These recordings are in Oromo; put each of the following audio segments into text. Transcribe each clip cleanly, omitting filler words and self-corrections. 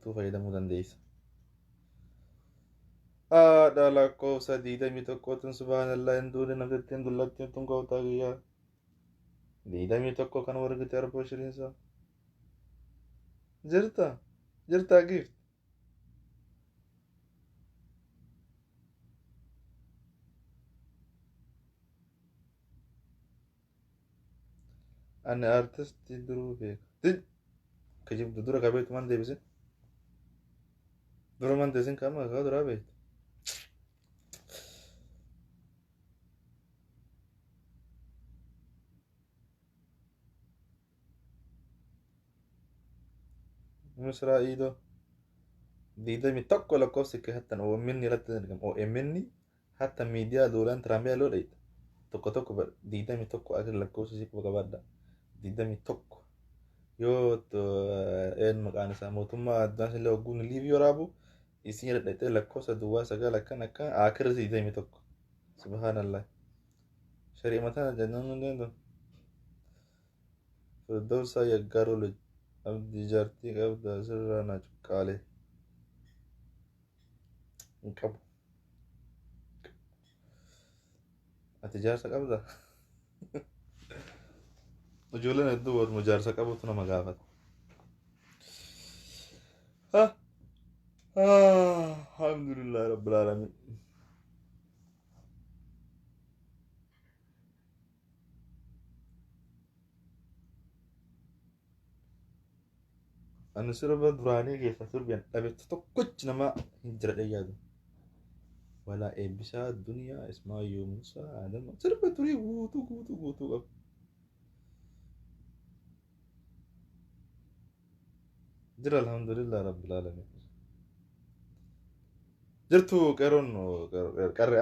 guutuu fayyadamuu dandeessa. Haadha lakkoofsa 21 subhaanallah hin duune namtittiin dullattiin tun gootaa guyyaa 21 kan wargite arboo shiriinsa jirtaa gift ani artistii duruu beeka kijibdu dura qabeetu man deebisin dura man deebisin kama kaa duraa beektu Israa'iidoo 21 lakkoofsi kee hattan OMN irratti argamu OMN hatta miidiyaa duulaan tiraambiyaa loo dhayita tokko 21 akka lakkoofsi si qabaadha 21 yoo een maqaan isaa mootummaa addaan illee ogguun liivii waraabu isin jedha dhayitee lakkoofsa duwwaa sagal akkan akirri 21 subhaanallah sharii mataan jennaan hundeen firdawsaa yaggaaroo loj abdii jaartii qabda asirraa na cuqqaalee hin qabu ati jaarsa qabda ijoolleen hedduu warra jaarsa qabutu nama gaafata alhamdulillah rabbil alamin ani sirba duraanii keessa sirbiyan dhabetti tokkochi nama hin jira dhayyaadu walaa eebbisaa duniyaa ismaayyoo musaa adama sirba turii guutuu qabu jira alhamdulillah rabbil alamin jirtu qeroon qarree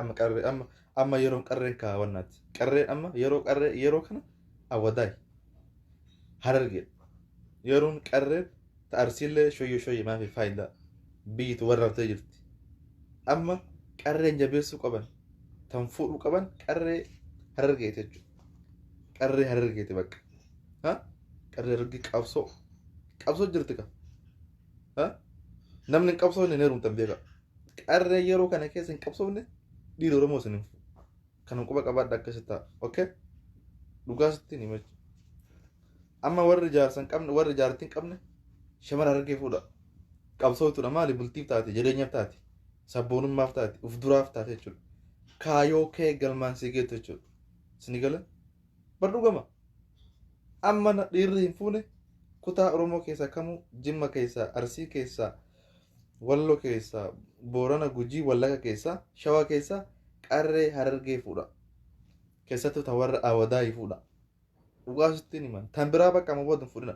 amma yeroon qarreen kaawwannaati qarreen amma yeroo kana awwadaay harargee yeroon qarreen ta'arsiillee shoyye maafi faayidaa biyyitu warraabtee jirti amma qarreen jabeessuu qaban tan fuudhuu qaban qarree harargeeti jechuudha qarree harargeeti bakka qarree harargee qabsoo jirti ka namni hin qabsoofne hin heerumtan beeka qarree yeroo kana keessa hin qabsoofne dhiira oromoo isin hin fuudhu kanan quba qabaadha akkasi ta'a okay dhugaasitti ni machi amma warri jaarsan qabne warri jaartiin qabne shamara harargee fuudha qabsooftuudha maali bultiif taate jireenyaaf taate sabboonummaaf taate uf duraaf taate jechuudha kaayoo kee galmaan sii geettu jechuudha sini gala bar dhugama amma dhiirri hin fuune kutaa oromoo keessaa kamuu jimma keessaa arsii keessaa walloo keessaa boorana gujii wallaga keessaa shawaa keessaa qarree harargee fuudha keessattuu ta warra awadaayii fuudha dhugaasittiin himan tan biraa bakka amma booda hin fuudhina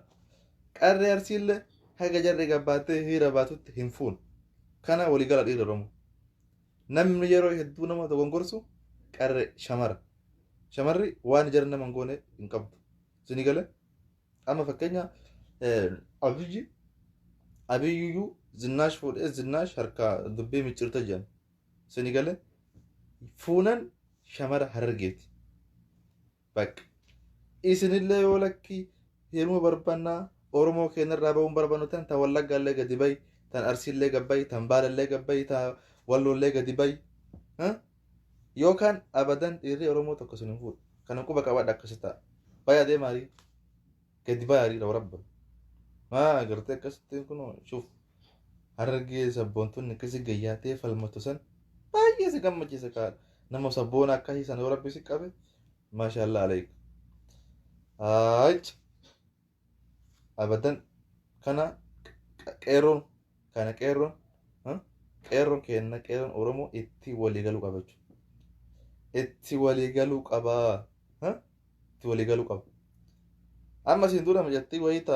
qarree arsiillee haga jarri gabbaatee hiira baatutti hin fuun kana waligala dhiira oromoo namni yeroo hedduu nama dogongorsu qarree shamarri waan jara nama hin goone hin qabdu sini gale amma fakkeenya abiyyuu zinnaash fuudhee zinnaash harkaa dubbii miccirta jedhan sini gale fuunan shamara harargeeti bakka isinillee yoo lakkii heeruma barbaannaa oromoo keenyarraa ba'uun barbaannu tan wallaggaallee gadi bayi tan arsiillee gabbayi tan baalallee gabbayi tan walloollee gadi bayi yookaan abadan dhiirri oromoo tokko sun hin fuudhu kanan quba qabaadha akkasi ta'a baya deemaarii gadi bayaariidha warabba maa agartee akkasitti kun shuuf harargee sabboontuun akkasi gayyaatee falmatu san baay'ee si gammachiisa kaadha nama sabboona akkasii san warabbi si qabe maashaallah aleek abadan kana qeerroon kenna qeerroon oromoo itti waliigaluu qaba jechuudha itti waliigaluu qabaa itti waliigaluu qaba amma siin dura mijattii wayita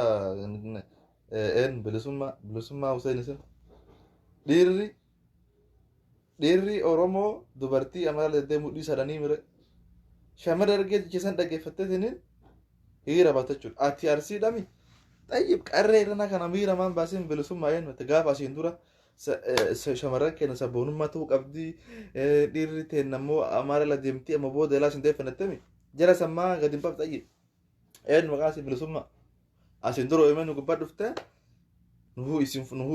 een bilisummaa Hussein isin dhiirri oromoo dubartii amala leddee mudhii sadanii mire shamara argee jikisan dhaggeeffattee siniin hiira baata jechuudha ati arsiidhami طيب قرر انا كان امير مان باسين بلسوم ماين متغافا سين دورا shamarran keenya sabboonummaatu qabdi dhiirri teennammoo amaara la deemtii amma booda ilaa sin deeffannattemi jara sammaa gadi hin baafxayye een maqaa si bilisummaa asin dura himee nu gubbaa dhufte nuhuu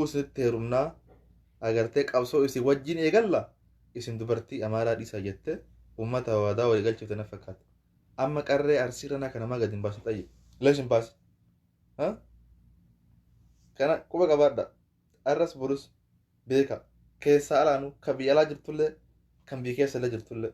isinitti heerumnaa agartee qabsoo isin wajjin eegalla isin dubartii amaaraa dhiisaa jettee uummata waadaa walii galchifte na fakkaata. Amma qarree arsii ranaa kana namaa gadi hin baasu xayye leeshin baasi kana quba qabaadha arras burus beeka keessaa alaanu kan biyya alaa jirtullee kan biyya keessa illee jirtullee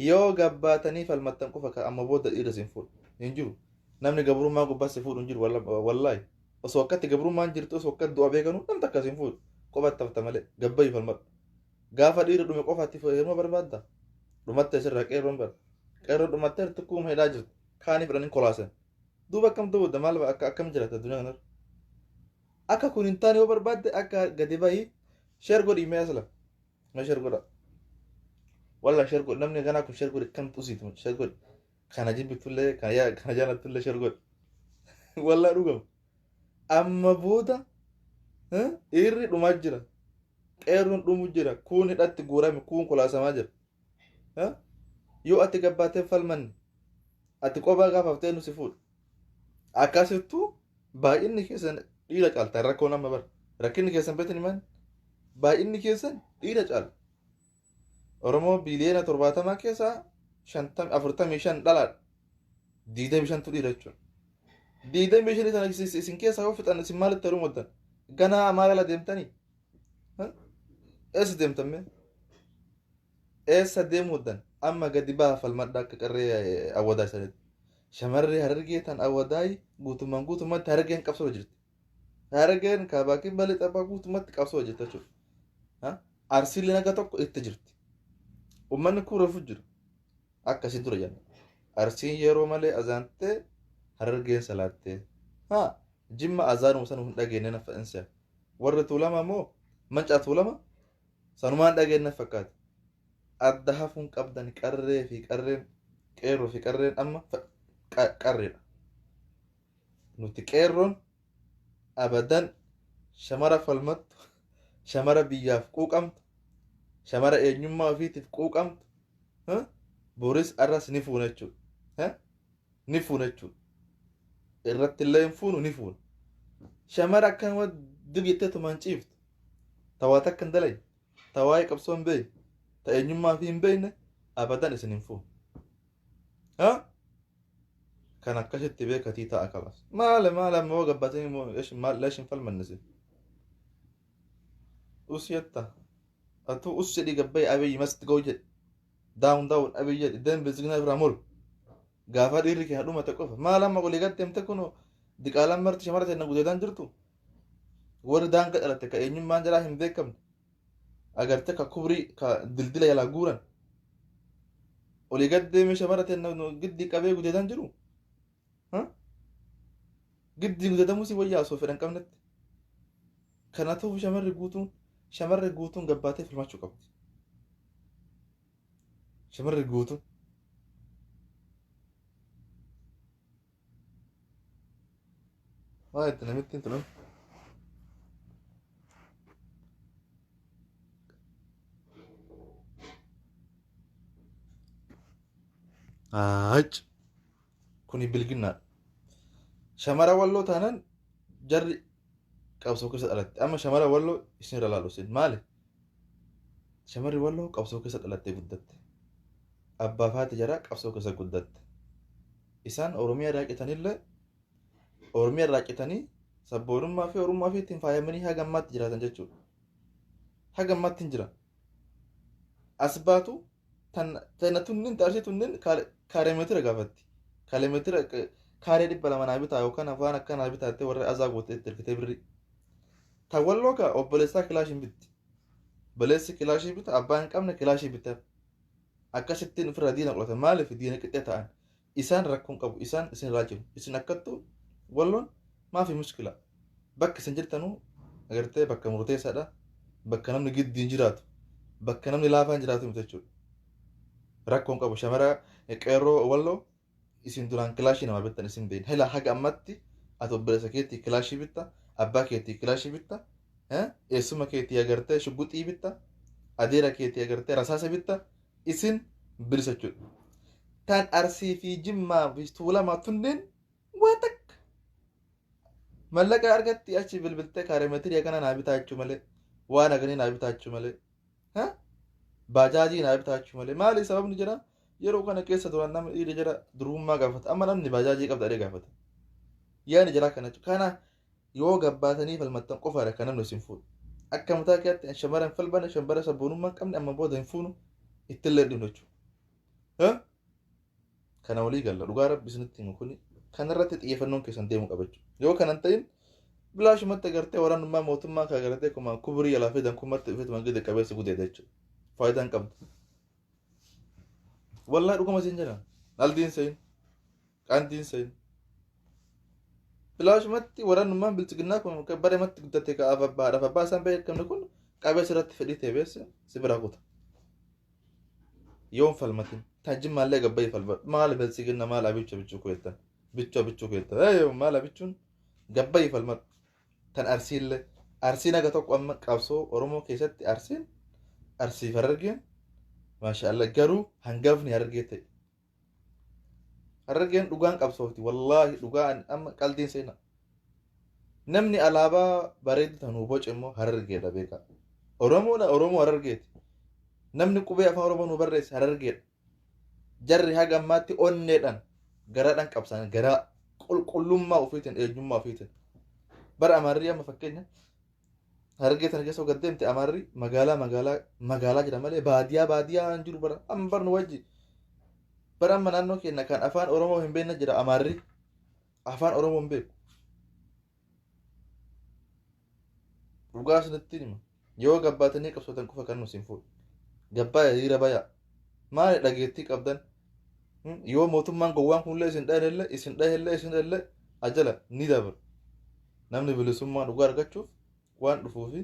yoo gabbaatanii falmattan qofa kan amma booda dhiira siin fuudhu hin jiru namni gabrummaa gubbaa si fuudhu hin jiru wallaahi osoo akkatti gabrummaan jirtu osoo akkatti du'a beekanu namni akka siin fuudhu qofatti hafta malee gabbayyu falmadhu gaafa dhiira dhume qofaatti heeruma barbaadda dhumattee sirraa qeerroon bara qeerroon dhumattee tokkuma hidhaa jirtu kaanii fudhanii kolaasan duuba akkam ta'udha maal akkam jiraata addunyaa kanarra akka kun hin taane yoo barbaadde akka gadi bahii sheer godhi mee asla ma sheer godha walla sheer godhi namni kanaa kun sheer godhi kan xusiitu sheer godhi kana jibbitullee kana jaalattullee sheer godhi walla dhugama amma booda dhiirri dhumaa jira qeerroon dhumu jira kun hidhatti guurame kun kolaasamaa jira yoo ati gabbaatee falmanni ati qophaa gaafaftee nu si fuudha akkasittuu baay'inni keessan dhiira caalta rakkoo nama bara rakkinni keessan beektan himan baay'inni keessan dhiira caala oromoo biliyeena 70 keessaa 45 dhalaadha 25tu dhiira jechuudha 25 sana isin keessaa yoo fixan isin maalitti heerumuu waddan ganaa amaala deemtanii eessa deemtamme eessa deemuu waddan amma gadi baha falmadha akka qarree awwadaa isaaniitti shamarree harargee tan awwadaay guutummaatti harargeen qabsoo jirti harargeen kaabaakiin balee xabbaa guutummaatti qabsoo jirti jechuudha arsiillee naga tokko itti jirti ummanni kun reefu jiru akkasii dura jenna arsiin yeroo malee azaantee harargeen salaattee jimma azaanuma sana hin dhageenye na fa'insa warri tuulama immoo mancaa tuulama sanumaan dhageenye fakkaata adda hafuun qabdan qarree fi qarreen qeerroo fi qarreen amma qarreedha nuti qeerroon abadan shamara falmattu shamara biyyaaf quuqamtu shamara eenyummaa ofiitiif quuqamtu boris arras ni fuuna jechuudha ni fuuna jechuudha irratti illee hin fuunu ni fuuna shamara akkanuma dibjettee tumaan ciiftu tawaata akka hin dalagne tawaa'ee qabsoo hin beekne ta eenyummaa fi hin beekne abadan isin hin fuunu kan akkasitti beekatii ta'a qabas maala moo gabbatanii moo leeshin falmannise us yetta atu us jedhi gabbai abiyyi masti ga'u jedhe daawun abiyyi jedhe den bilzignaa irraa molu gaafa dhiirri kee dhumate qofa maal amma olii gad deemte kun diqaalaan marti shamara ta'e na gudeedaan jirtu warri daanga dhalatte ka eenyummaan jalaa hin beekamne agarte ka kubrii ka dildila yalaa guuran olii gad deeme shamara ta'e na giddi qabee gudeedaan jiru giddi gudeedamuu si wayyaa osoo fedhan qabnetti kanatuuf shamarri guutuun gabbaatee filmachuu qabdi shamarri guutuun waa itti namitti hin tulan kuni bilginnaadha shamara walloo taanaan jarri qabsoo keessa dhalatte amma shamara walloo isin irra laalu isin maali shamarri walloo qabsoo keessa dhalattee guddatte abbaa faati jaraa qabsoo keessa guddatte isaan oromiyaa raaqetanillee oromiyaa raaqetanii sabboonummaa fi orummaa fi ittiin faayamanii haga ammaatti jiraatan jechuudha haga ammaatti hin jira as baatu tana tunnin taarshii tunnin kaareemeetira gaafatti kaareemeetira kaaree 200 naa bitaa yookaan afaan akkanaa bitaattee warra azaa gootee itti ergitee birri ta walloo ka obboleessaa kilaashiin bitti obboleessi kilaashii bita abbaan hin qabne kilaashii bitaaf akkasittiin ofirraa diina qolatan maaliif diina qixxee ta'an isaan rakkoon qabu isaan isin irraa jiru isin akkattu walloon maafi muskila bakka isin jirtanuu agartee bakka murteessaadha bakka namni giddiin jiraatu bakka namni laafaan jiraatu miti jechuudha rakkoon qabu shamara qeerroo walloo isin duraan kilaashii nama bittan isin beekne hela haga ammatti ati obboleessa keetii kilaashii bitta abbaa keetii kilaashii bitta eessuma keetii agartee shugguxii bitta adeera keetii agartee rasaasa bitta isin bilisa jechuudha tan arsii fi jimmaa fi tuulamaa tunneen waa takka mallaqa argatti achi bilbiltee kaareemetirii kana naa bitaachuu malee waan aganii naa bitaachuu malee baajaajii naa bitaachuu malee maali sababni jira yeroo kana keessa turan nama dhiira jira durummaa gaafata amma namni baajaajii qabda dhee gaafata yaani jira kana yoo gabbaatanii falmattan qofaadha kan namni isin fuudhu akka mataa keetti shamarran falbana shambara sabboonummaa qabne amma booda hin fuunu ittillee dhimma jechuudha kana walii galla dhugaa rabbi isinitti himu kuni kanarratti xiyyeeffannoon keessan deemuu qabachu yoo kanan ta'in bilaashumatti agartee waraanummaa mootummaa kaa agartee kuma kuburii yalaa fidan kumatti dhufeetuma gide qabeessa gudeedha jechuudha faayidaan qabdu wallaa dhuguma isin jedhan aldiin sayin qaandiin sayin bilaashumatti waraanummaan bilchiginnaa kun bareematti guddate ka afabbaa isaan beekamne kun qabeessa irratti fedhii teebeessa si biraa kuta yoon falmatin tajjin maallee gabbayii falma maal bilchiginna maal abicha bichuu kuyeettan bichuu kuyeettan maal abichuun gabbayii falma tan arsiillee arsiin aga tokko amma qabsoo oromoo keessatti arsiif harargeen maashaallah garuu hangafni harargee ta'e harargeen dhugaan qabsoofti wallaahi dhugaan amma qaldiin seena namni alaabaa bareedu tanuu boce immoo harargeedha beekaa oromoo harargeeti namni qubee afaan oromoo nu barreesse harargeedha jarri haga ammaatti onneedhaan garaadhaan qabsan garaa qulqullummaa ofiitiin eenyummaa ofiitiin bara amaarrii amma fakkeenya harargee tana keessa gaddeemte amaarrii magaalaa jira malee baadiyyaa hin jiru bara amma barnu wajji bara amma naannoo keenya kan afaan oromoo hin beekne jira amaarrii afaan oromoo hin beeku dhugaa isinitti hima yoo gabbaatanii qabsootan qofa kan nusin fuudhu gabbaa hiriira bayaa maali dhageettii qabdan yoo mootummaan gowwaan kunillee isin dhahellee ajala ni dabar namni bilisummaa dhugaa argachuuf waan dhufuufi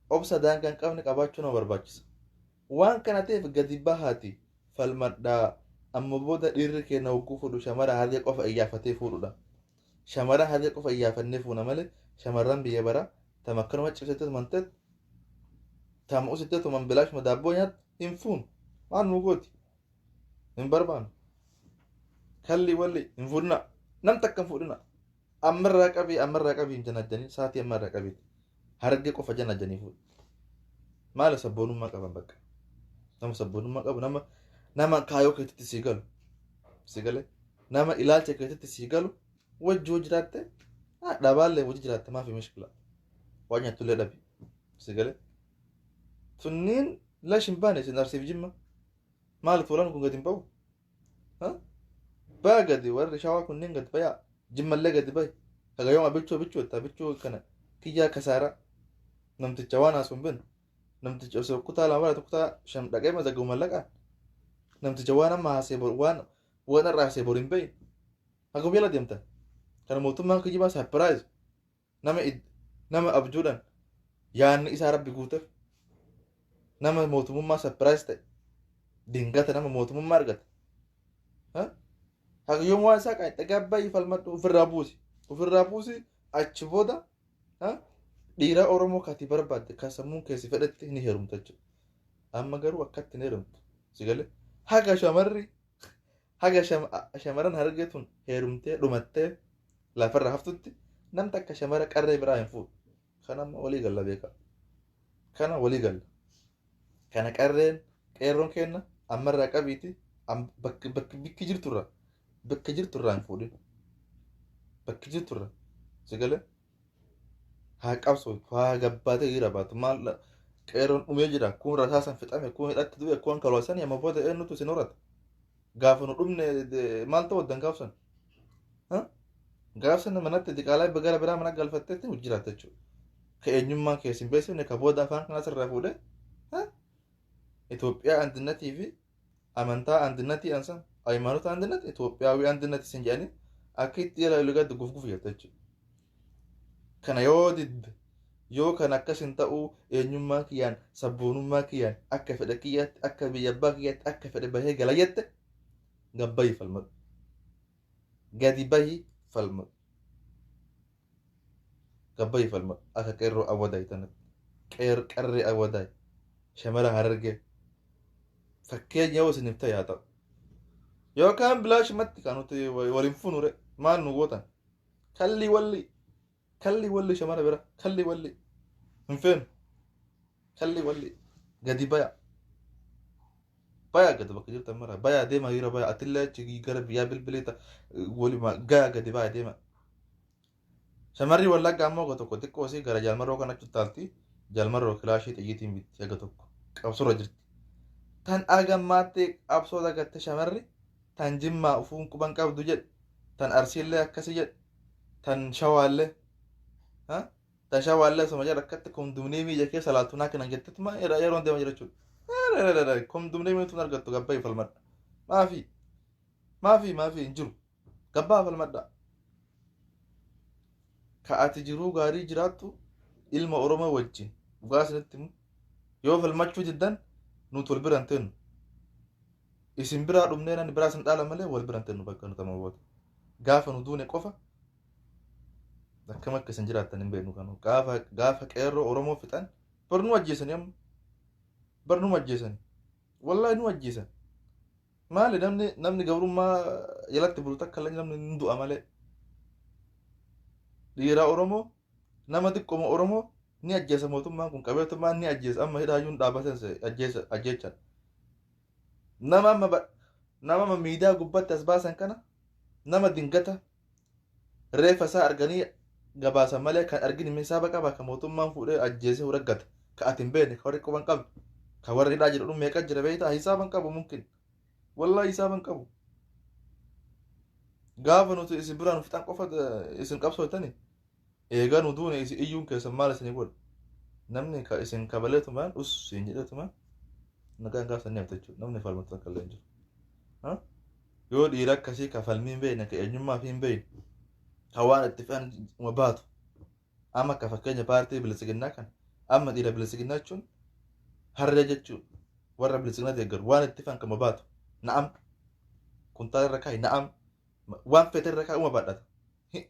obsa daangaa hin qabne qabaachuu nama barbaachisa waan kana ta'eef gadi bahaati falmadhaa amma booda dhiirri keenya hogguu fuudhu shamara harree qofa iyyaafatee fuudhudha shamara harree qofa iyyaafannee fuuna malee shamarran biyya bara tamakkanuma cibsatee tumanteet tamu sitte tuman bilaashuma daabboo nyaat hin fuun waan nu gooti hin barbaannu kalli walli hin fuudhina nam takka hin fuudhina ammarraa qabii hin janajjanii saatii ammarraa qabiiti harree qofa janajjanii fuudhu maala sabboonummaa qaban bakka nama sabboonummaa qabu nama kaayoo keessatti sii galu nama ilaalcha keessatti sii galu wajjii jiraatte dhabaallee wajjii jiraatte maafi mishkila waan nyaatullee dhabi sii galee sunniin lash hin baane isin arsiif jimma maal fuulaan kun gadi hin ba'u baa gadi warri shawaa kunniin gadi bayaa jimmallee gadi bayi hagayooma bichuu kana kiyyaa kasaaraa namticha waan haasuun bin namticha osoo kutaa lama bara kutaa shan dhaqee mazaggu mallaqaan namticha waan amma haasee waan irraa haasee bor hin bayin haga biyya deemtan kana mootummaan kijibaa saapiraayiz nama abjuudhaan yaanni isaa rabbi guuteef nama mootummaa saapiraayiz ta'e dingata nama mootummaa argate haga yoom waan isaa qaayite gabbayii falmadhu ofirraa buusi achi booda dhiira oromoo kati barbaadde kan sammuun keessi fedhetti ni heerumta jechuudha amma garuu akkatti ni heerumtu sigalee haga shamaran hargeetun heerumtee dhumattee lafarra haftutti namta akka shamara qarree biraa hin fuudhu kana amma walii galla beeka kana walii galla kana qeerroon kenna ammarraa qabiiti bakki jirturraa hin fuudhin bakki jirturra sigalee haa qabsoo haa gabbaatee jira baatu maal qeerroon dhumee jira kun rasaasan fixame kun hidhatti du'e kun kalwaasanii amma booda eenyutu isin horata gaafa nu dhumne maal ta'u waddan gaafsan manatti diqaalaa gara biraa mana galfatteetti nu jiraata jechuudha ka eenyummaan keessa hin beeksifne ka booda afaan kanas irraa fuudhee Itoophiyaa andinnati fi amantaa andinnati ansan ሃይማኖት አንድነት ኢትዮጵያዊ አንድነት ሲንጃኒ አኪት የላሉ ጋር ጉፍጉፍ ያተች ከና ዮዲድ ዮ ከና ከስንታኡ የኙማ ኪያን ሰቦኑማ ኪያን አከፈደ ኪያት አከበ የባ ኪያት አከፈደ በሄ ገላየት ገባይ ፈልመ ገዲባይ ፈልመ ገባይ ፈልመ አከቀሮ አወዳይ ተነ ቀሪ አወዳይ ሸመራ ሀረርገ ፈከኛው ስንፍታ ያጣ yookaan bilaash matti kanuti waliin funure maal nu gootan kalli walli shamara bira kalli walli hin feenu kalli walli gadi baya gadi bakka jirtan mara baya deema hira baya atillee achi gara biyyaa bilbileeta walima gaa gadi baya deema shamarri wallagga ammoo ga tokko xiqqoo si gara jaalmarroo kana chuttaalti jaalmarroo kilaashii xiyyiitiin bitti aga tokko qabsurra jirti tan agammaattee qabsoo dagatte shamarri tan jimmaa ufuun quban qabdu jedhe tan arsiillee akkasi jedhe tan shawaallee tan shawaallee soma jedhe akkatti kumdumnii miija keessa laaltunaa kanan jettetuma yeroon deema jira jechuudha kumdumnii miituun argattu gabbaa falmadha maafi hin jiru gabbaa falmadha ka ati jiruu gaarii jiraattu ilma oromoo wajjin dhugaa isinitti himu yoo falmachuu diddan nuti wal bira hin teennu isin biraa dhumnee nan biraa isin dhaala malee wal bira hin teennu bakka nuti amma boota gaafa nu duune qofa akkam akka isin jiraattan hin beeknu kanu gaafa qeerroo oromoo fixan bar nu ajjeesani amma bar nu ajjeesani wallaahi nu ajjeesan maali namni gabrummaa jalatti bulu takka illee namni hin du'a malee dhiira oromoo nama xiqqooma oromoo ni ajjeesa mootummaan kun qabeetummaan ni ajjeesa amma hidhaayyuun dhaabatan ajjeechan nama miidiyaa gubbatti as baasan kana nama dingata reefa isaa arganii gabaasan malee kan argin hisaaba qaba ka mootummaan fuudhee ajjeesee huraggata ka ati hin beekne ka warri quban qabdu ka warri hidhaa jedhu meeqa jira beektaa hisaaban qabu mumkin wallaahi hisaaban qabu gaafa nuti isin biraan fixan qofa isin qabsootani eegaa nu duune isin iyyuun keessan maal isinii godha namni ka isin kabaleetumaan isin jedhetumaan nagaan gaafsan ni hafte jechuudha namni falmatu akka illee hin jiru yoo dhiira akkasii ka falmii hin beekne ka eenyummaa fi hin beekne ka waan itti fe'an baatu amma akka fakkeenya paartii bilisiginnaa kan amma dhiira bilisiginnaa jechuun harree jechuudha warra bilisiginnaa deeggaru waan itti fe'an kama baatu na'am kuntaala irra kaa'i na'am waan fete irra kaa'i uma baadhata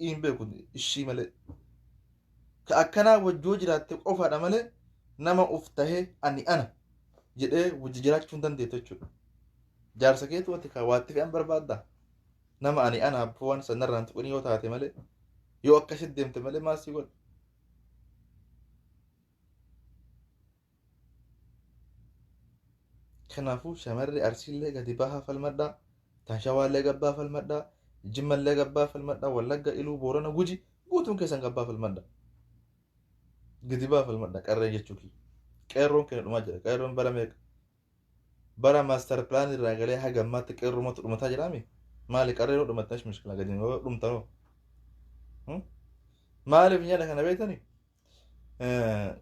hin beeku ishii malee ka akkanaa wajjoo jiraatte qofaadha malee nama uf tahee ani ana jedhee wajji jiraachuu hin dandeettu jechuudha jaarsa keetu wanti ka waatti fe'an barbaadda nama ani ana waan sanarraan tuqanii yoo taate malee yoo akkasitti deemte malee maasii godha kanaafuu shamarri arsiillee gadi bahaa falmadhaa tan shawaallee gabbaa falmadhaa jimmallee gabbaa falmadhaa wallagga iluu boorana guji guutuun keessan gabbaa falmadhaa gadi bahaa falmadhaa qarree jechuu kiyya qeerroon keenya dhumaa jira qeerroon bara meeqa bara maaster pilaan irraa galee haga ammaatti qeerroomatu dhumataa jiraami maali qarreeroo dhumattash mishkila gadi dhumtanoo maaliif nyaata kana beektanii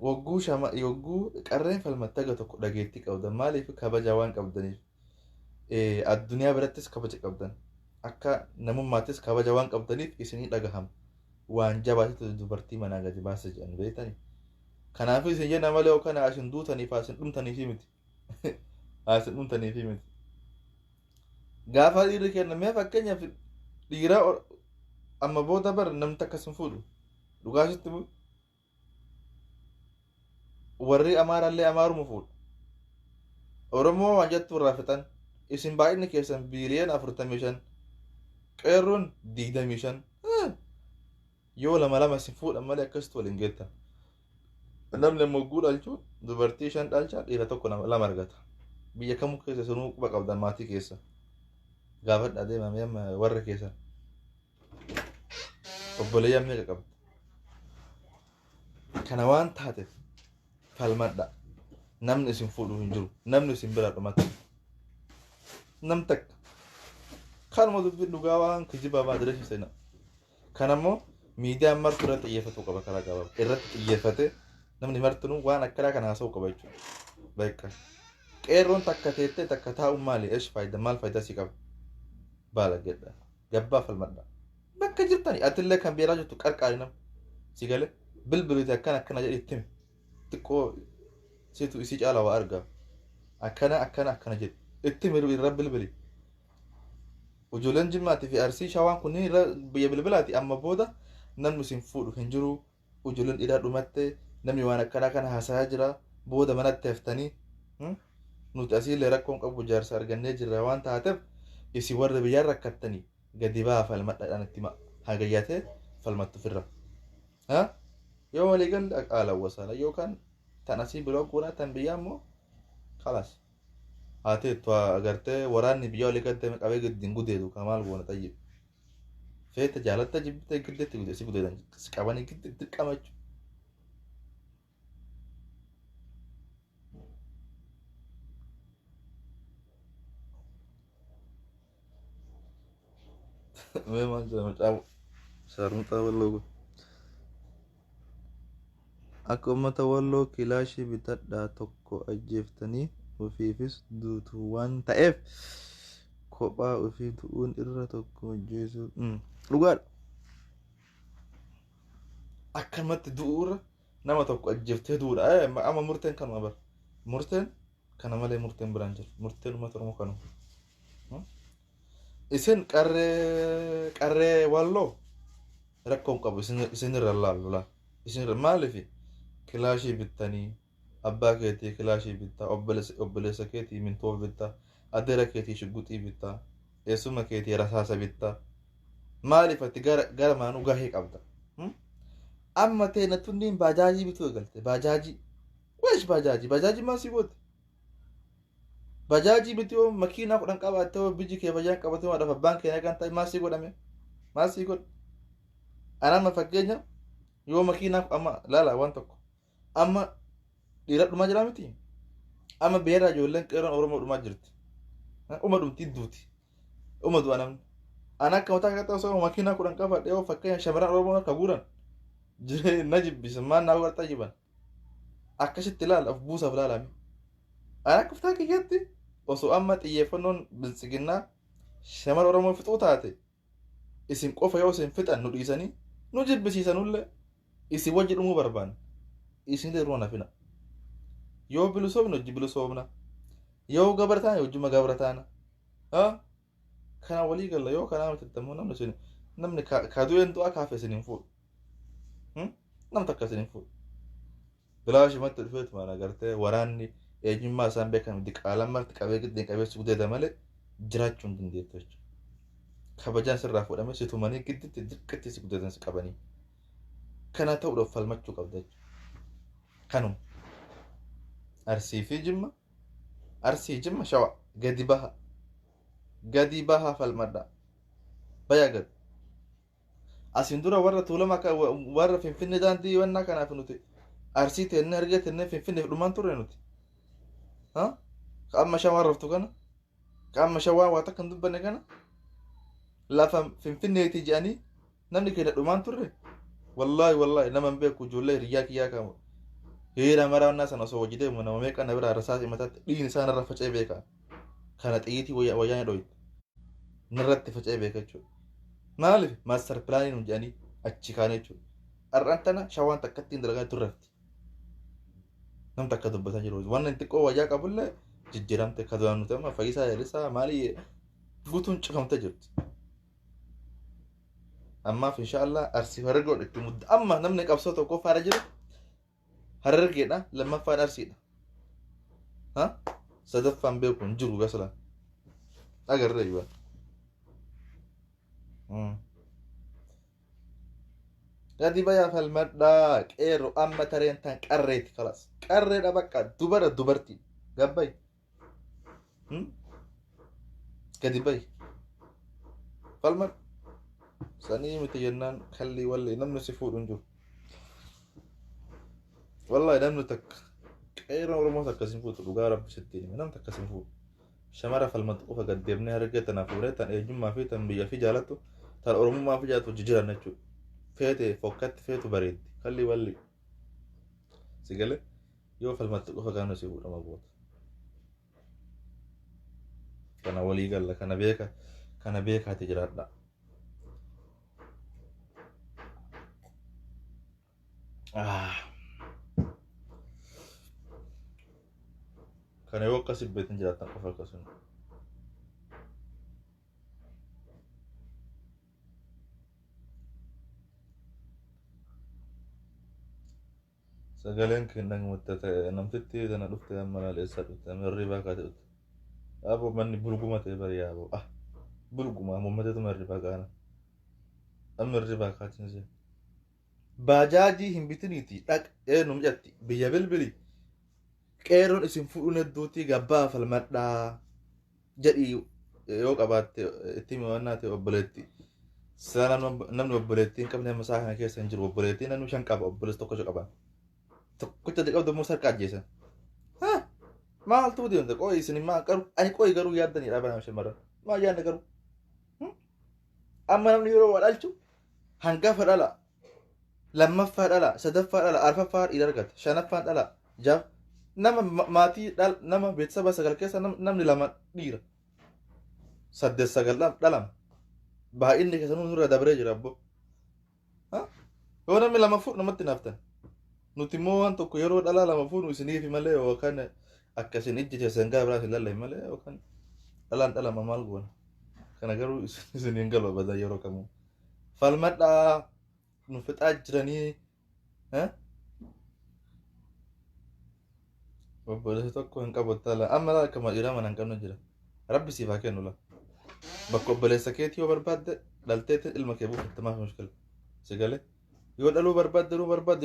wogguu qarreen falmatta aga tokko dhageettii qabdan maaliif kabaja waan qabdaniif addunyaa birattis kabaja qabdan akka namummaattis kabaja waan qabdaniif isinii dhagahama waan jabaatitu dubartii manaa gadi baasa jedhan beektanii kanaafuu isin jenna malee yookaan asin duutaniif asin dhumtaniifi miti asin dhumtaniifi miti gaafa dhiirri kennamee fakkeenyaaf dhiira amma booda bar namni akkas hin fuudhu dhugaasitti warri amaarallee amaaruma fuudhu oromoo waan jettu irraa fixan isin baay'inni keessan biiliyoon 45 qeerroon 25 yoo lama isin fuudhan malee akkasitti waliin geettan namni mogguu dhalchuun dubartii 5 dhalchaa dhiira tokko lama argata biyya kamuu keessa sunuu quba qabdan maatii keessa gaafadha adeemame amma warra keessan obboleeyyan meeqa qabda kana waan taateef falmadha namni isin fuudhu hin jiru namni isin bira dhumata nam takka kanuma dubbiin dhugaa waan kijibaa baadireessi seena kanammoo miidiyaan martuu irratti xiyyeeffatu qaba karaa qaba irratti xiyyeeffate namni martuu waan akkanaa kana haasa'u qaba jechuudha beeka qeerroon takka teettee takka taa'u maali eesh faayida maal faayidaa si qaba baala gedha gabbaa falmadha bakka jirtani atillee kan beeraa jirtu qarqaari nam si galee bilbiluuti akkana jedhi itti himi xiqqoo situ isii caalaa waa argaa akkana jedhi itti himi irra bilbili ijoolleen jimmaatii fi arsii shawaan kunniin irra biyya bilbilaati amma booda namni isin fuudhu hin jiru ijoolleen dhiiraa dhumatte namni waan akkanaa kana haasayaa jira booda manatti haftanii nuti asiillee rakkoon qabu jaarsa argannee jirra waan taateef isin warra biyyaan rakkattanii gadi bahaa falmadhaadhaan itti hagayyatee falmattu firra yoo walii galle qaala wasaala yookaan tan asii biloo guunaa tan biyyaa immoo خلاص هاتي تو اگرته وراني بيو لقد ما قبل قد نقديدو كمال وانا طيب فيت جالت جبت قد تقول سي قديدان سكاباني قد تقامج ما جامع سارمتا والله aku mata wallo kilashi bitadda tokko ajjeeftanii ofiifis duutu waan ta'eef kophaa ofii du'uun irra tokko ajjeesuu dhugaadha akkamatti du'uura nama tokko ajjeeftee duudha amma murteen kanuma bar murteen kana malee murteen biraan jiru murteen uummata oromoo kanuma isin qarree walloo rakkoon qabu isin irra laallu laa isin irra maaliifi كلاشي بالتاني أباكيتي كلاشي بالتا أبلس كيتي من طوب بالتا أدركيتي شقوتي بالتا يسوما كيتي رساسة بالتا مالي فتي ما نوغا هيك أبدا أما تينا تنين باجاجي بتو قلت باجاجي ويش باجاجي ما سيبوت باجاجي بتو مكينة قران قباتو بيجي كي باجان قباتو ما دفع بانك هنا كانت ما سيقود أمي ما سيقود أنا ما فكينا يو مكينة أما لا وانتكو amma dhiira dhumaa jira miti amma beera ijoolleen qeeroon oromoo dhumaa jirti uma dhumti duuti uma du'a namni ana akka mataa kakkataa osoo makiinaa kudhan qabadhe yoo fakkeenya shamarran oromoo harka guuran jiree na jibbisa maan naa wartaa jiban akkasitti ilaala of buusaaf ilaalame ana akka uftaa kiyyaatti osoo amma xiyyeeffannoon biltsiginnaa shamara oromoo fixuu taate isin qofa yoo isin fixan nu dhiisanii nu jibbisiisanullee isin wajji dhumuu barbaanne isin de rona fina yo bilusobno jibilusobna yo gabartana yo juma gabartana kana wali galla yo kana matattamu namna sin namni kadu en du'a kafe sinin fu nam takka sinin fu bilashi matta fet mana garte waranni ejimma san bekan diqala mart qabe gidden qabe suude da male jirachun dindeetoch kabajan sirra fudhame situmani gidditti diqqatti suude dan qabani kana ta'u do falmachu qabdach كانوا أرسي في جمة أرسي جمة شوا قدي بها فالمدى بيا قد أسندورا ورا طولما ورا في فين دان دي وانا كان فنوتي أرسي تنه رجعت تنه في فين لمان تورنوتي كأما شوا رفتو كنا كأما شوا واتكن دبنا كنا لا في فين تيجاني نمني كده لمان تورن والله نما بيكو جولي رياك ياك هيرا مرا الناس أنا سوى جدي من أمريكا أنا برا رساسي متى دين إنسان رفع شيء بيكا كانت إيتي ويا دويت نرد فجأة بيكا شو مالي ماستر بلانين وجاني أتشكاني شو أرانتنا شوان تكتين درجة ترفت نم تكتب بس أجروز وانا انتكو ويا قبل جيرام تكتبان نتما فايسا يرسا مالي قطن شكم تجرت أما في إن شاء الله أرسي فرقوا لك أما نمنك أبسطه كوف هرجل هررجينا لما فان أرسينا صدف فان بيكون جرو غسلا أجر ريبا قد بيا فالمداك إيرو أما ترين تان قريت خلاص قريت أبقى دبرتي قبي قد بي فالمد سني متجنن خلي ولي نم نسفور نجو والله نم نتك إيرو رمو تكسين فوت لقارب ستين نم تكسين فوت شمارة فالمدقوفة قد يبنيها رجعتنا فوريتان إيجم ما في تنبيا في جالته ترى أرمو ما في جالته جيجرا نجو فيتي فوكت فيتو بريد خلي ولي سيقلي يو فالمدقوفة كانوا سيقول مبوط كان ولي قال لك كان بيكا تجرات لا كان يوقع سبيت نجرات نقفل كسن سجلين كنا نمتتي أنا لفت أمنا لسه من الربا كاتوت أبو من بلغومة تبري أبو بلغومة ممتى تمر الربا كأنا amma irribaa kaatin jee bajaajii hin bitiniiti dhaq eenum jatti biyya bilbili qeeroon isin fuudhuun hedduutii gabbaa falmadhaa jedhii yoo qabaatte itti himannaa ta'e obboleetti sana namni obboleettiin qabne amma isaa kana keessa hin jiru obboleettiin namni shan qaba obboleessi tokko qaba tokkicha qabdu immoo sarka ajjeesan maaltu deemte qo'i isin maa qaru ani qo'i garuu yaaddanii dhaabana shamarran maa yaadne garuu amma namni yeroo waa dhalchu hangafa dhala lammaffaa dhala sadaffaa dhala arfaffaa dhiira argata shanaffaan dhala jaaf nama maatii nama beeksisa sagal keessa namni lama dhiira saddeet sagal dhalama baay'inni keessanuu nurra dabree jira abbo yoo namni lama fuudhu namatti naaftan nuti immoo waan tokko yeroo dhalaa lama fuudhu isiniifi malee yookaan akkasin ijji teessan gaa biraas hin lallahin malee yookaan dhalaan dhalama maal goona kana garuu isin hin galu abadan yeroo kamuu falmadhaa nu fixaa jiranii obboleessi tokko hin qabu taala amma laa akkama dhiiraa mana hin qabne jira rabbi siif haa kennu laa bakka obboleessa keetii yoo barbaadde dhalteetiin ilma kee buufatte maaf mushkila si galee yoo dhaluu barbaadde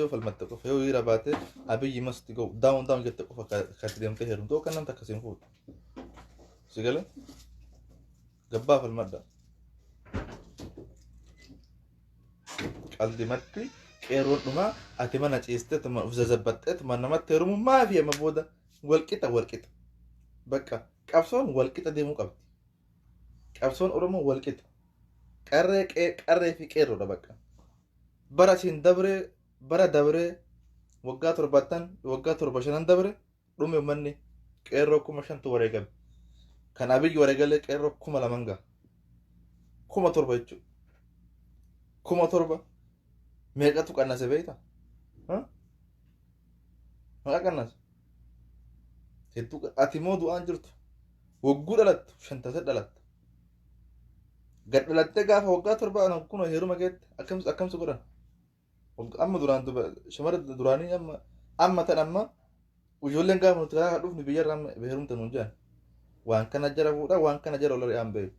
yoo falmatte qofa yoo dhiira baate abiyyi masti ga'u daawun jette qofa kati deemtee heerumte yookaan namta akkasiin fuudhu si galee gabbaa falmadha qaldimatti qeeroon dhumaa ati mana ciistee tuma uf zazabbaxxee tuma namatti heerumummaa fi amma booda walqixa bakka qabsoon walqixa deemuu qabdi qabsoon oromoo walqixa qarree fi qeerroodha bakka bara siin dabree waggaa 7 waggaa 5 dabre dhume uummanni qeerroo 5,000 wareegame kan abiyyi wareegalee qeerroo 2,000 ga'a 7,000 jechuudha 7,000 meeqatu qannase beekta meeqa qannase hedduu ati immoo du'aan jirtu wagguu dhalattu 5 dhalatta gad dhalattee gaafa waggaa 7 kun heeruma geette akkamsi godhan amma duraan shamara duraanii amma tan amma ijoolleen gaafa nuti karaa dhufni biyyarra amma heerumta nuun jedhan waan kana jara fuudha waan kana jara olaa dhi'aan beeku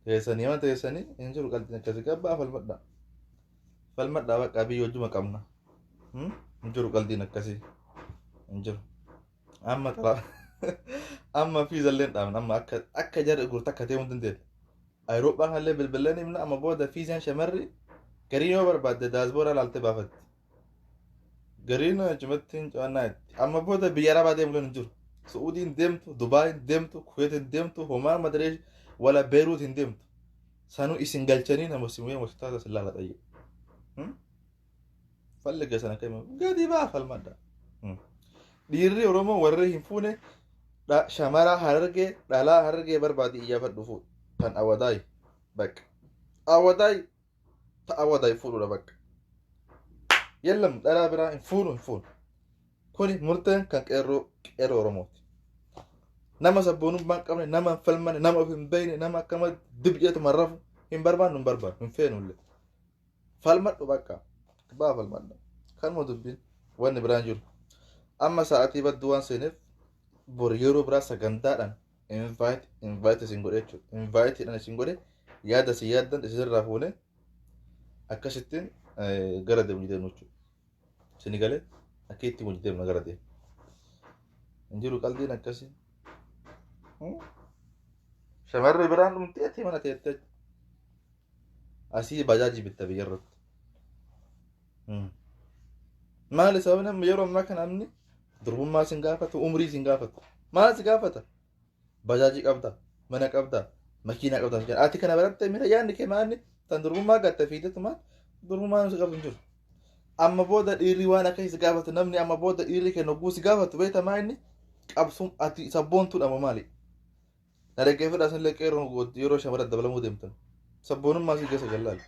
teessanii ama teessanii hin jiru qaltiin akkasii gabbaa falmadhaa bakka biyya wajjuma qabna hin jiru qaltiin akkasii hin jiru amma talaa amma fiizalleen dhaaban amma akka jara gurta akka ta'uu hin dandeenya Ayroophaan hallee bilbilaan himna amma booda fiizaan shamarri gariin yoo barbaadde daasboora laaltee baafatti gariin cimatti hin cawannaatti amma booda biyya arabaa deemuun hin jiru su'uudiin deemtu dubaayin deemtu kuweetiin deemtu homaan madareesh wala beeruut hin deemtu sanuu isin galchanii nama simee mashtaata sillaala xayye fallega sana kama gadi baa falmadha dhiirri oromoo warri hin fuune shamara harargee dhalaa harargee barbaadi iyyaafadhu fuudhu kan awadaay bakka awadaay ta awadaay fuudhuudha bakka yellam dhalaa biraa hin fuunu kuni murteen kan qeerroo oromooti nama sabboonummaa qabne nama hin falmane nama of hin beekne nama akkama dibjeetu marrafu hin barbaannu hin feenullee falmadhu bakka baa falmadha kanuma dubbiin wanni biraan jiru amma sa'aatii badduu waan seeneef bor yeroo biraa sagantaadhaan invite isin godhe jechuudha inviteedhaan isin godhe yaada si yaaddan isinirraa fuune akkasittiin gara deemu deemnu jechuudha isini galee akka itti wajji deemna gara deemu hin jiru qalbiin akkasii shamarri biraan dhumteetti mana teettee asii bajaajii bitta biyyarratti maali sababni amma yeroo ammaa kana namni durbummaa isin gaafatu umrii isin gaafatu maal si gaafata bajaajii qabda mana qabda makiinaa qabda ati kana baratte mira yaanni kee maanni tan durbummaa gatte fiitetu maal durbummaa nuti qabdu hin jiru amma booda dhiirri waan akka si gaafatu namni amma booda dhiirri kee nogguu si gaafatu beekta maa inni qabsuun ati sabboontuudha moo maali na dhaggeeffadhaa sinillee qeerroon yeroo shamara dabalamuu deemtan sabboonummaa si geessa gallaal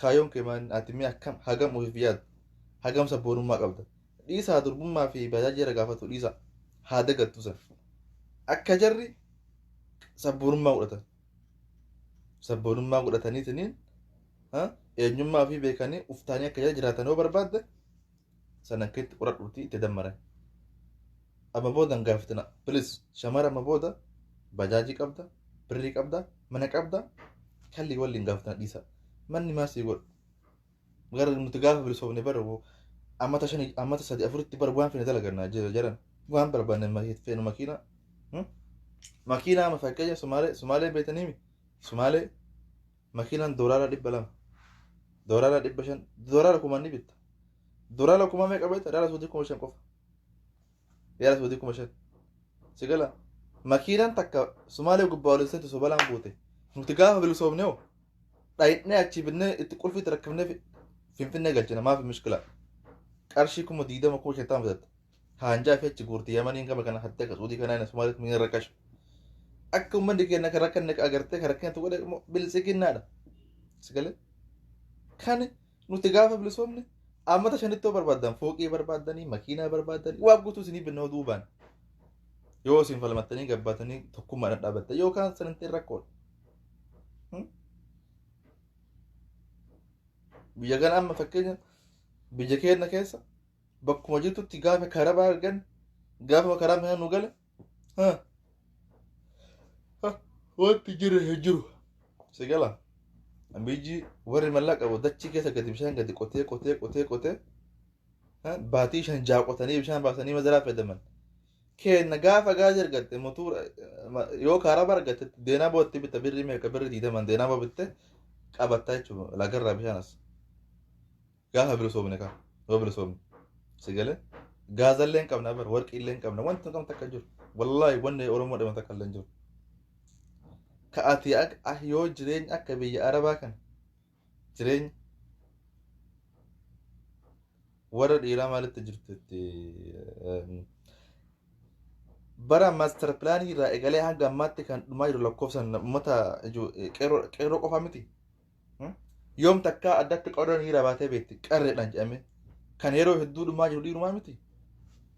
kaayoon kee maanni ati mi akkam hagam ofiif yaaddu hagam sabboonummaa qabda dhiisaa durbummaa fi bajaajii irra gaafatu dhiisa haa dagattu san akka jarri sabboonummaa godhataniitiniin eenyummaa fi beekanii uftaanii akka jara jiraatan yoo barbaadde san akka itti qoradhuuti itti dammaran amma booda hin gaafatina please shamara amma booda bajaajii qabda birrii qabda mana qabda kalli walli hin gaafatina dhiisa manni maas yaqul gar mutagaaf bilsoomne baro amma tasadi afuritti bar waan fina dalaganna jaran waan barbaanne feenu makiina ma fakkeenya Sumaalee beektanii Sumaalee makiinaan doolaara 500 doolaara 1000 ni bitta doolaara 1000 meeqa beekta doolaara 500 qofa doolaara 500 sigala makiinaan takka Sumaalee gubbaa waliin seentu sobalaan buute nuti gaafa bilsoomne hoo dhaayinee achi binnee itti qulfii tarakkifnee finfinnee galchina maaf mishkila qarshii 20,000 50 fitatta haanjaa fi achi guurtii yamaniin gama kana hattee qasuudii kanaa Sumaalee miin rakkashu akka ummanni keenya kan rakkanne agartee kan rakkanne godhe bilisiginnaadha sigale kan nuti gaafa bilisoomne ammata shanittoo barbaadan fooqii barbaadanii makiinaa barbaadanii waa guutuu isinii binnoo duubaan yoo isin falmattanii gabbaatanii tokkummaadhaan dhaabatta yookaan sananteen rakkoodha biyya kana amma fakkeenya biyya keenya keessa bakkuma jirtutti gaafa karaa argan gaafa karaa meeshaa nu gale wanti jiru hin jiru sigala biyyi warri mallaqa dachii keessa gadi bishaan gadi qotee baatii shan jaaqotanii bishaan baasanii mazaraa fayyadaman kenna gaafa gaazii argatte motora yoo karaa argatte deenaa bootti bitta birrii meeqa birrii 20 deenaa boo bitte qabatta jechuudha lagarraa bishaan as gaafa bilisoomne kaa yoo bilisoomne sigale gaazallee hin qabna bar warqiillee hin qabna wanti kam takka jiru wallaahi wanni oromoo dhama takka illee jiru ka'aati yoo jireenya akka biyya arabaa kan jireenya warra dhiiraa maalitti jirtutti bara maaster pilaanii irraa egalee hanga ammaatti kan dhumaa jiru lakkoofsan uummata qeerroo qofaa miti yoom takkaa addatti qodoon hiira baatee beekti qarreedhaan jedhame kan yeroo hedduu dhumaa jiru dhiirumaa miti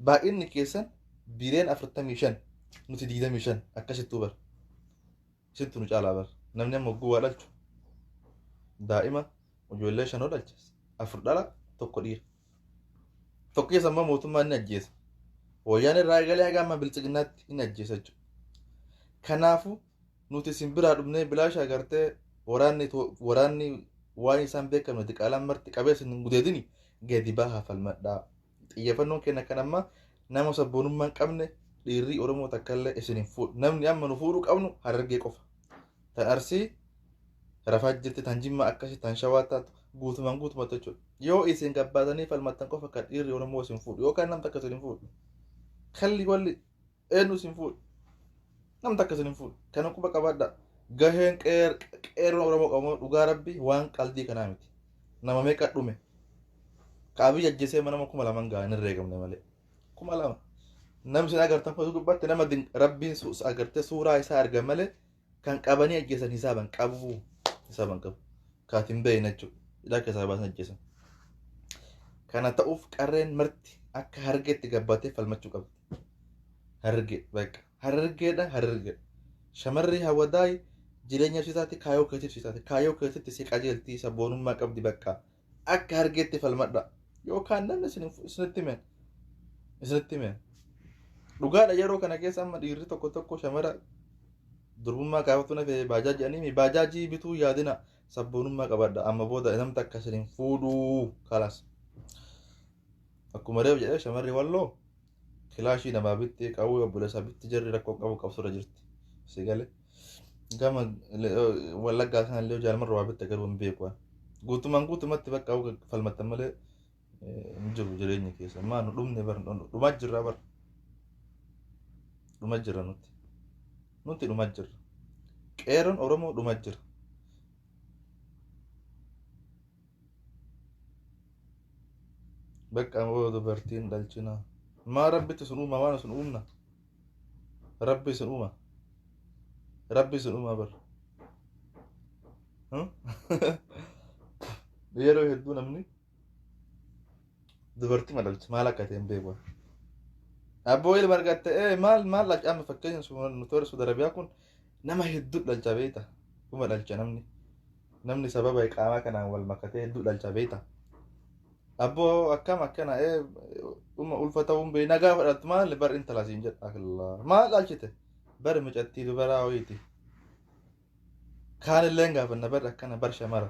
baay'inni keessan bireen 45 nuti 25 akkasittuu bara sittu nu caalaa bara namni amma ogguu waa dhalchu daa'ima ijoollee 5 dhalches 4 dhala tokko dhiira tokko keessa ammoo mootummaan ni ajjeesa wayyaan irraa egalee haga amma bilchiginnaatti ni ajjeesa jechuudha kanaafu nuti isin biraa dhumnee bilaasha agartee waraanni waan isaan beekamne diqaalaan marti qabeessa hin gudeedini gadi bahaa falmadhaa xiyyeeffannoon kenna kan amma nama sabboonummaa hin qabne dhiirrii oromoo takkallee isin hin fuudhu namni amma nu fuudhuu qabnu Harargee qofa tan Arsii rafaa jirti tan Jimmaa akkasii tan Shawaa taatu guutumaan jechuudha yoo isin gabbaatanii falmattan qofa kan dhiirri oromoo isin fuudhu yookaan nam takka isin hin fuudhu kalli walli eenyu isin fuudhu nam takka isin hin fuudhu kana quba qabaadha gaheen qeerroon oromoo qabu dhugaa rabbi waan qaldii kanaa miti nama meeqa dhume qaabii ajjeesee mana 2,000 gaa hin herreegamne malee 2,000 namni sin agartan fatu gubbaatti nama rabbiin agartee suuraa isaa argan malee kan qabanii ajjeesan hisaaban qabu kaatiin beeyin jechuudha hidhaa keessaa baasan ajjeesan kana ta'uuf qarreen marti akka Harargeetti gabbaatee falmachuu qabdi Harargeedha shamarri hawadaay jireenya isaati kaayoo keessatti si qajeeltii sabboonummaa qabdi bakka akka Harargeetti falmadha yookaan namni isinitti meen dhugaadha yeroo kana keessa amma dhiirri tokko shamara durbummaa gaafatu na fee baajaajii ani baajaajii bituu yaadina sabboonummaa qabadha amma booda namni akka isin fuudhuu kalaas akkuma reef jedhee shamarri walloo kilaashii namaa bitti qawwee obboleessaa bitti jarri rakkoo qabu qabsurra jirti sigale gama wallaggaa sanallee jaalmarra waa bitte garuu hin beeku guutumatti bakka falmattan malee hin jiru jireenya keessa maa nu dhumne bar dhumaa jirra bar dhumaa jirra nuti dhumaa jirra qeerroon oromoo dhumaa jira bakka ammoo dubartiin dhalchina maa rabbitti sun uuma waan sun uumna rabbi sun uuma bar yeroo hedduu namni dubartii madalcha maal akka ta'e hin beeku abboo ilma argatte maal dhalcha amma fakkeenya nuti Saudi Arabiyaa kun nama hedduu dhalcha beekta kuma dhalcha namni sababa qaamaa kanaan wal makatee hedduu dhalcha beekta abboo akkana ulfatawuun bee nagaa fudhatu maal bar intalaasiin jedha akillaa maal dhalchite bar micattii dubaraa ho'iiti kaanillee gaafanna bar akkana bar shamara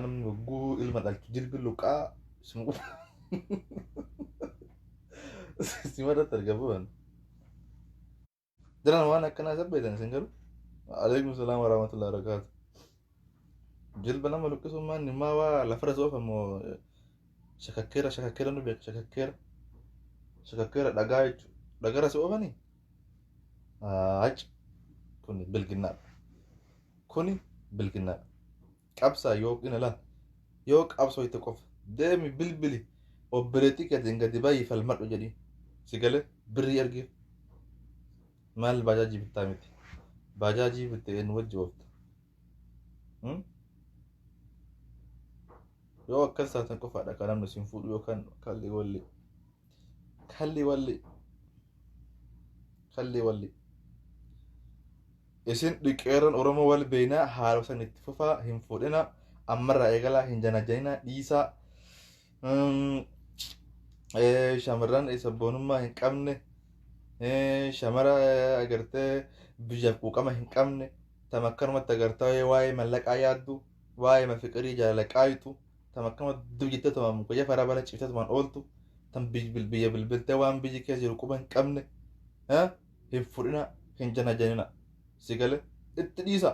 namni wagguu ilma dhalchu jilbi luqaa sun simarratti argamu. Jiran waan akkanaa sabbeetan isin garuu. Alaikum salaam wa rahmatullahi wa barakatuh. Jilba nama luqqisummaan nimmaa waa lafarra soofamoo shakakkeera nu beeka shakakkeera dhagaa jechuudha. Dhagarra soofanii achi kuni bilginnaadha. Qabsaa yoo qina yoo qabsoo itti qofa deemi bilbili obboleettii keetiin gadi baay'ee falmadhu jedhii si galee birrii ergeef maal baajaajii bittaa miti baajaajii bittee eenyu wajji oofta yoo akkas taatan qofaadha kan namni siin fuudhu yookaan kalli walli isin dhiqeeran oromoo wal beeynaa haala san itti fufaa hin fuudhina ammarraa eegalaa hin janajanina dhiisaa shamarran sabboonummaa hin qabne shamara agartee biyyaaf quuqama hin qabne tam akkanumatti agartee waa'ee mallaqaa yaaddu waa'ee mafiqirii jaalalaqaayitu tam akkanumatti dubjittee tumaan guyyaa faraa bala ciftee tumaan ooltu tam biyya bilbiltee waan biyyi keessa jiru quba hin qabne hin fuudhina hin janajanina si galee itti dhiisa.